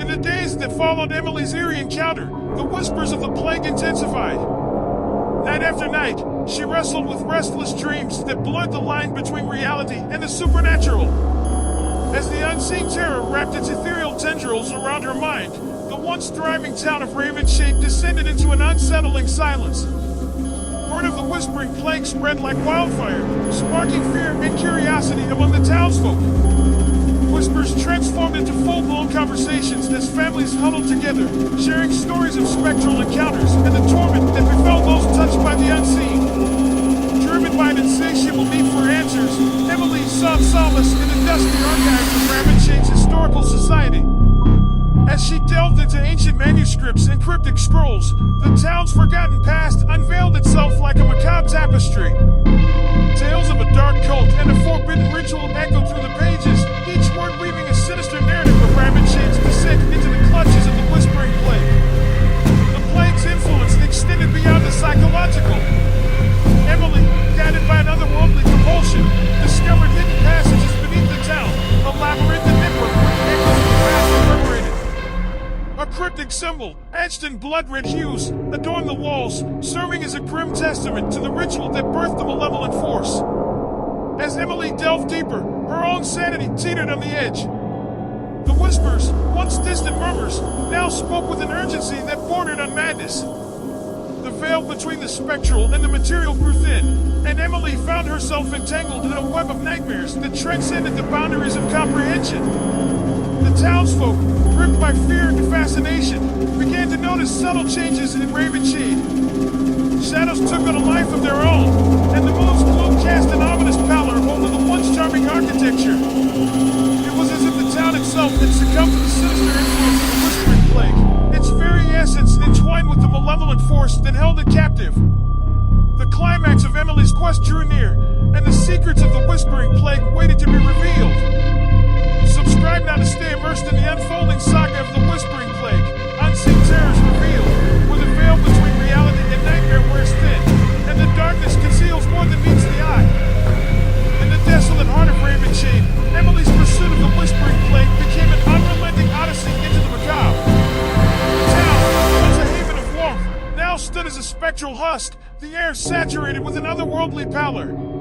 In the days that followed Emily's eerie encounter, the whispers of the plague intensified. Night after night, she wrestled with restless dreams that blurred the line between reality and the supernatural. As the unseen terror wrapped its ethereal tendrils around her mind, the once thriving town of Ravenshade descended into an unsettling silence. Word of the whispering plague spread like wildfire, sparking fear and curiosity among the townsfolk. Whispers transformed into full-blown conversations as families huddled together, sharing stories of spectral encounters and the torment that befell those touched by the unseen. Driven by an insatiable need for answers, Emily sought solace in the dusty archives of Ravenshade's historical society. As she delved into ancient manuscripts and cryptic scrolls, the town's forgotten past unveiled itself like a macabre tapestry. Tales of a dark cult and a forbidden ritual echoed through the pages, each word weaving a sinister narrative of Ravenshade's descent into the clutches of the Whispering Plague. The plague's influence extended beyond the psychological. Emily, guided by an otherworldly compulsion, discovered hidden passages beneath the town, a labyrinthine network where echoes of the past reverberated. A cryptic symbol, etched in blood-red hues, adorned the walls, serving as a grim testament to the ritual that birthed the malevolent force. As Emily delved deeper, her own sanity teetered on the edge. The whispers, once distant murmurs, now spoke with an urgency that bordered on madness. The veil between the spectral and the material grew thin, and Emily found herself entangled in a web of nightmares that transcended the boundaries of comprehension. The townsfolk, gripped by fear and fascination, began to notice subtle changes in Ravenshade. Shadows took on a life of their own, and the moon's gloom cast an ominous pallor over the once charming architecture. It was as if the town itself had succumbed to the sinister influence of the Whispering Plague, its very essence entwined with the malevolent force that held it captive. The climax of Emily's quest drew near, and the secrets of the Whispering Plague waited to be revealed. Subscribe now to stay immersed in the unfolding saga of the Whispering Plague, unseen terrors revealed, where the veil between reality and nightmare wears thin, and the darkness conceals more than meets the eye. In the desolate heart of Ravenshade, Emily's pursuit of the Whispering Plague became an unrelenting odyssey into the macabre. The town, once a haven of warmth, now stood as a spectral husk, the air saturated with an otherworldly pallor.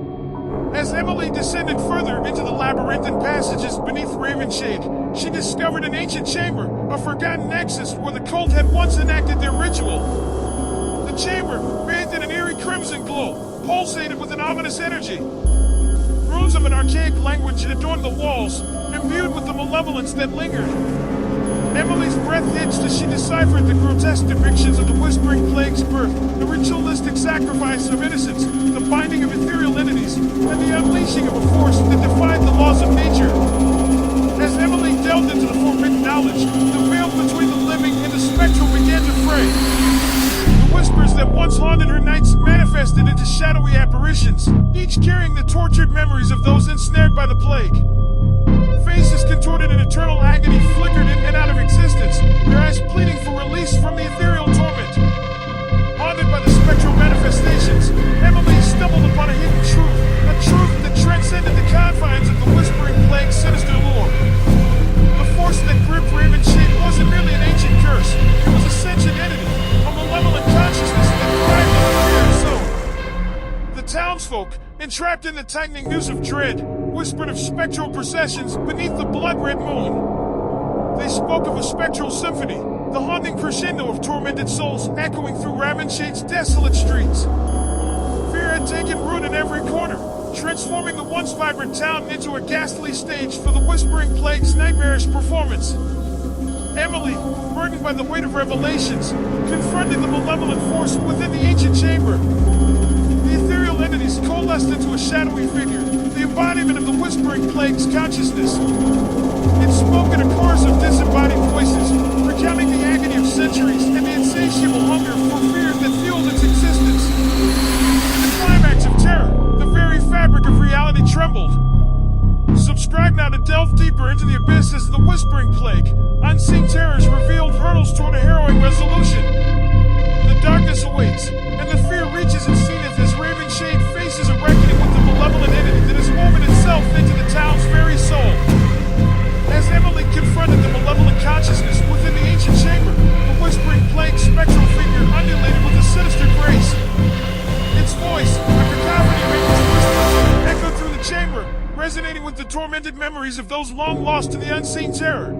As Emily descended further into the labyrinthine passages beneath Ravenshade, she discovered an ancient chamber, a forgotten nexus where the cult had once enacted their ritual. The chamber, bathed in an eerie crimson glow, pulsated with an ominous energy. Runes of an archaic language adorned the walls, imbued with the malevolence that lingered. Emily's breath hitched as she deciphered the grotesque depictions of the Whispering Plague's birth, the ritualistic sacrifice of innocence, the binding of ethereal entities, and the unleashing of a force that defied the laws of nature. As Emily delved into the forbidden knowledge, the veil between the living and the spectral began to fray. The whispers that once haunted her nights manifested into shadowy apparitions, each carrying the tortured memories of those ensnared by the plague. Faces contorted in eternal agony flickered in and out of existence, their eyes pleading for release from the ethereal torment. Haunted by the spectral manifestations, Emily stumbled upon a hidden truth, a truth that transcended the confines of the Whispering Plague's sinister lore. The force that gripped Ravenshade wasn't merely an ancient curse, it was a sentient entity, a malevolent consciousness that thrived on the fear and soul. The townsfolk, entrapped in the tightening noose of dread, whispered of spectral processions beneath the blood-red moon. They spoke of a spectral symphony, the haunting crescendo of tormented souls echoing through Ravenshade's desolate streets. Fear had taken root in every corner, transforming the once vibrant town into a ghastly stage for the Whispering Plague's nightmarish performance. Emily, burdened by the weight of revelations, confronted the malevolent force within the ancient chamber. The ethereal entities coalesced into a shadowy figure, the embodiment of the Whispering Plague's consciousness. It spoke in a chorus of disembodied voices, recounting the agony of centuries and the insatiable hunger for fear that fueled its existence. In the climax of terror, the very fabric of reality trembled. Subscribe now to delve deeper into the abysses of the Whispering Plague. Unseen terrors revealed hurdles toward a harrowing resolution. The darkness awaits, and the fear reaches its zenith as Ravenshade faces a reckoning with the malevolent entity that has woven itself into the town's very soul. As Emily confronted the malevolent consciousness memories of those long lost to the unseen terror.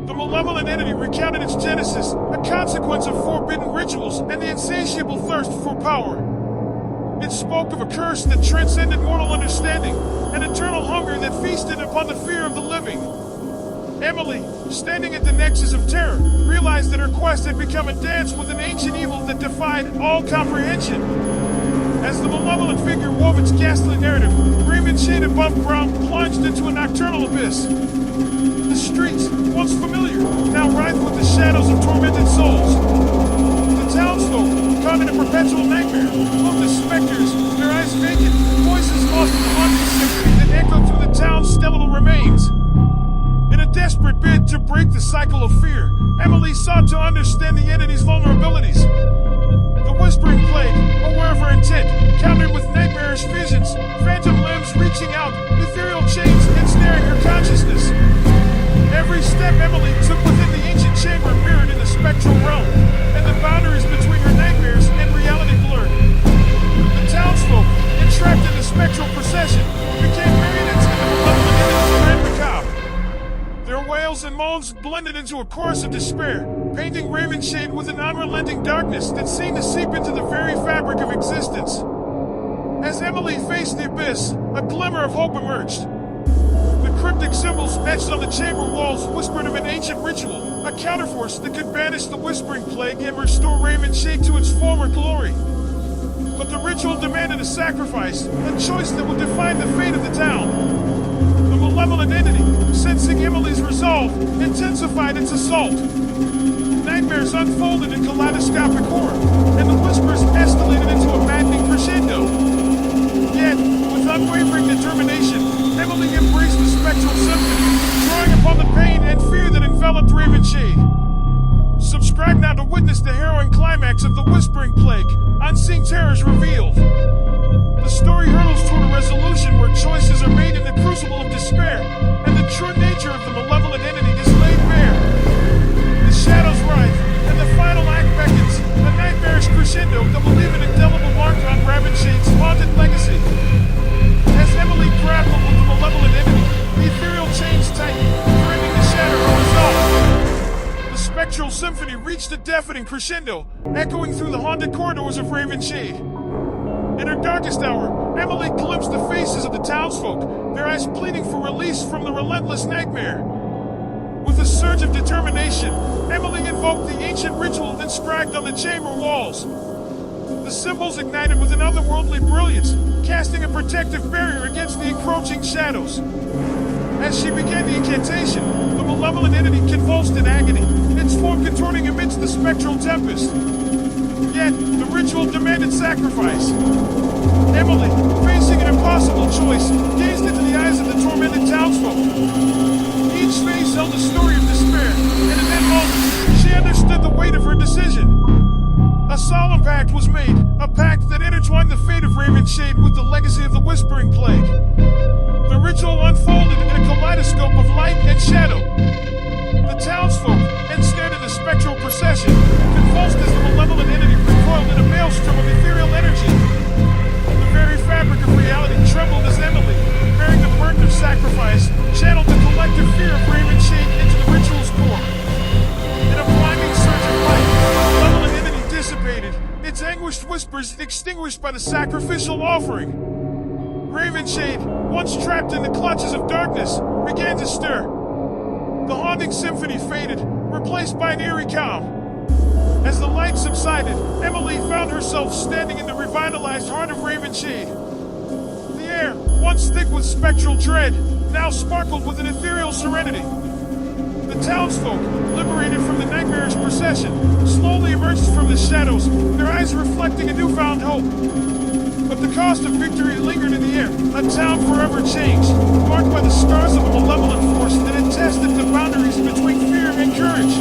The malevolent entity recounted its genesis, a consequence of forbidden rituals and the insatiable thirst for power. It spoke of a curse that transcended mortal understanding, an eternal hunger that feasted upon the fear of the living. Emily, standing at the nexus of terror, realized that her quest had become a dance with an ancient evil that defied all comprehension. As the malevolent figure wove its ghastly narrative, Ravenshade above ground plunged into a nocturnal abyss. The streets, once familiar, now writhed with the shadows of tormented souls. The townsfolk, caught in a perpetual nightmare, looked as specters, their eyes vacant, voices lost in the haunting symphony that echoed through the town's skeletal remains. In a desperate bid to break the cycle of fear, Emily sought to understand the entity's vulnerabilities. The whispering plague, aware of her intent, countered with nightmarish visions, phantom limbs reaching out, ethereal chains ensnaring her consciousness. Every step Emily took within the ancient chamber mirrored in the spectral realm, and the boundaries between her nightmares and reality blurred. The townsfolk, entrapped in the spectral procession, became marionettes in the malevolent entity's grand macabre. Their wails and moans blended into a chorus of despair, painting Ravenshade with an unrelenting darkness that seemed to seep into the very fabric of existence. As Emily faced the abyss, a glimmer of hope emerged. The cryptic symbols etched on the chamber walls whispered of an ancient ritual, a counterforce that could banish the whispering plague and restore Ravenshade to its former glory. But the ritual demanded a sacrifice, a choice that would define the fate of the town. The malevolent entity, sensing Emily's resolve, intensified its assault. Nightmares unfolded in kaleidoscopic horror, and the whispers escalated into a maddening crescendo. Yet, with unwavering determination, Emily embraced the spectral symphony, drawing upon the pain and fear that enveloped Ravenshade. Subscribe now to witness the harrowing climax of the Whispering Plague, Unseen Terrors Revealed. The story hurtles toward a resolution where choices are made in the crucible of despair, and the true nature of the malevolent entity is laid bare. The shadows writhe, and the final act beckons, a nightmarish crescendo that will leave an indelible mark on Ravenshade's haunted legacy. As Emily grappled with the malevolent entity, the ethereal chains tightened, threatening to shatter her resolve. The spectral symphony reached a deafening crescendo, echoing through the haunted corridors of Ravenshade. In her darkest hour, Emily glimpsed the faces of the townsfolk, their eyes pleading for release from the relentless nightmare. With a surge of determination, Emily invoked the ancient ritual inscribed on the chamber walls. The symbols ignited with an otherworldly brilliance, casting a protective barrier against the encroaching shadows. As she began the incantation, the malevolent entity convulsed in agony, its form contorting amidst the spectral tempest. Yet, the ritual demanded sacrifice. Emily, facing an impossible choice, gazed into the eyes of the tormented townsfolk. Each face held a story of despair, and in that moment, she understood the weight of her decision. A solemn pact was made, a pact that intertwined the fate of Ravenshade with the legacy of the Whispering Plague. The ritual unfolded in a kaleidoscope of light and shadow. The townsfolk, ensnared in the spectral procession, convulsed as the malevolent entity recoiled in a maelstrom of ethereal energy. The very fabric of reality trembled as Emily, bearing the burden of sacrifice, channeled the collective fear of Ravenshade into the ritual's core. In a blinding surge of light, the malevolent entity dissipated, its anguished whispers extinguished by the sacrificial offering. Ravenshade, once trapped in the clutches of darkness, began to stir. The haunting symphony faded, replaced by an eerie calm. As the light subsided, Emily found herself standing in the revitalized heart of Ravenshade. The air, once thick with spectral dread, now sparkled with an ethereal serenity. The townsfolk, liberated from the nightmarish procession, slowly emerged from the shadows, their eyes reflecting a newfound hope. But the cost of victory lingered in the air, a town forever changed, marked by the scars of a malevolent force that had tested the boundaries between fear and courage.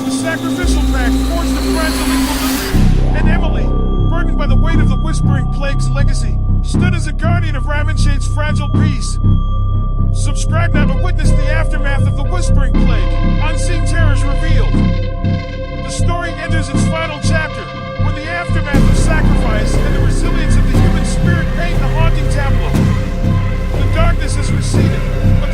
The sacrificial pact forged a fragile equilibrium, and Emily, burdened by the weight of the Whispering Plague's legacy, stood as a guardian of Ravenshade's fragile peace. Subscribe now to witness the aftermath of the Whispering Plague, Unseen Terrors Revealed. The story enters its final chapter, where the aftermath of sacrifice and the resilience of the human spirit paint the haunting tableau. The darkness has receded, but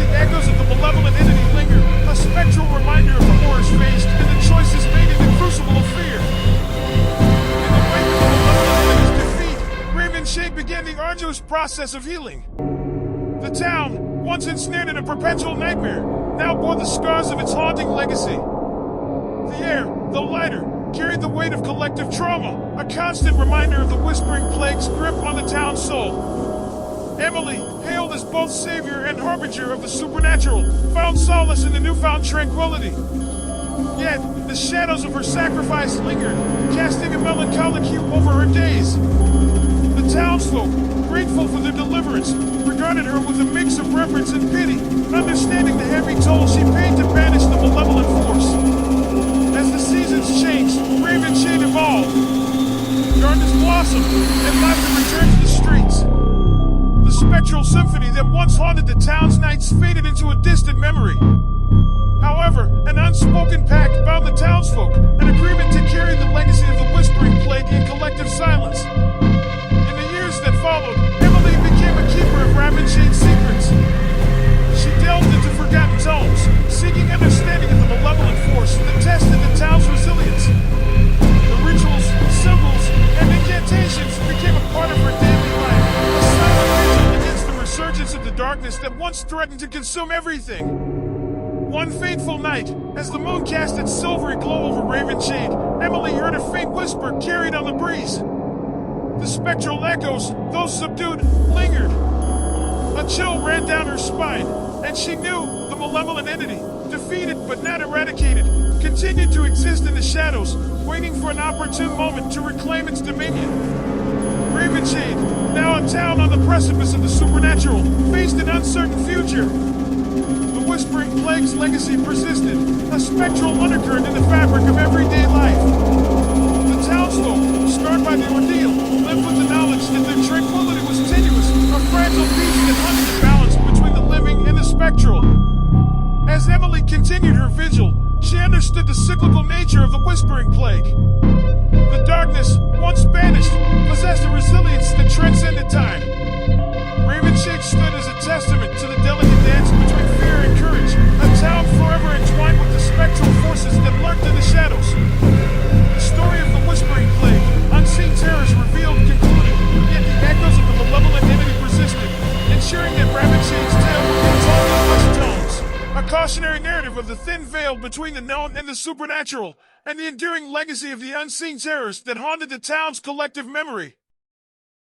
process of healing. The town, once ensnared in a perpetual nightmare, now bore the scars of its haunting legacy. The air, though lighter, carried the weight of collective trauma, a constant reminder of the whispering plague's grip on the town's soul. Emily, hailed as both savior and harbinger of the supernatural, found solace in the newfound tranquility. Yet, the shadows of her sacrifice lingered, casting a melancholic hue over her days. The townsfolk, grateful for their deliverance, regarded her with a mix of reverence and pity, understanding the heavy toll she paid to banish the malevolent force. As the seasons changed, Ravenshade evolved. Gardens blossomed, and laughter returned to the streets. The spectral symphony that once haunted the town's nights faded into a distant memory. However, an unspoken pact bound the townsfolk, an agreement to carry the legacy of the whispering plague in collective silence. In the years that followed, Emily became a keeper of Ravenshade's secrets. She delved into forgotten tomes, seeking understanding of the malevolent force that tested the town's resilience. The rituals, symbols, and incantations became a part of her daily life, a silent vigil against the resurgence of the darkness that once threatened to consume everything. One fateful night, as the moon cast its silvery glow over Ravenshade, Emily heard a faint whisper carried on the breeze. The spectral echoes, though subdued, lingered. A chill ran down her spine, and she knew the malevolent entity, defeated but not eradicated, continued to exist in the shadows, waiting for an opportune moment to reclaim its dominion. Ravenshade, now a town on the precipice of the supernatural, faced an uncertain future. The whispering plague's legacy persisted, a spectral undercurrent in the fabric of everyday life. The townsfolk, scarred by the ordeal, lived with the knowledge that their tranquility was tenuous, a fragile piece that hung in the balance between the living and the spectral. As Emily continued her vigil, she understood the cyclical nature of the whispering plague. The darkness, once banished, possessed a resilience that transcended time. Ravenshade stood as a testament to the delicate dance between fear and courage, a town forever entwined with the spectral forces that lurked in the shadows. The story of the whispering plague, unseen terrors revealed, concluded, yet the echoes of the malevolent entity persisted, ensuring that Ravenshade's tale would be told in hushed tones. A cautionary narrative of the thin veil between the known and the supernatural, and the enduring legacy of the unseen terrors that haunted the town's collective memory.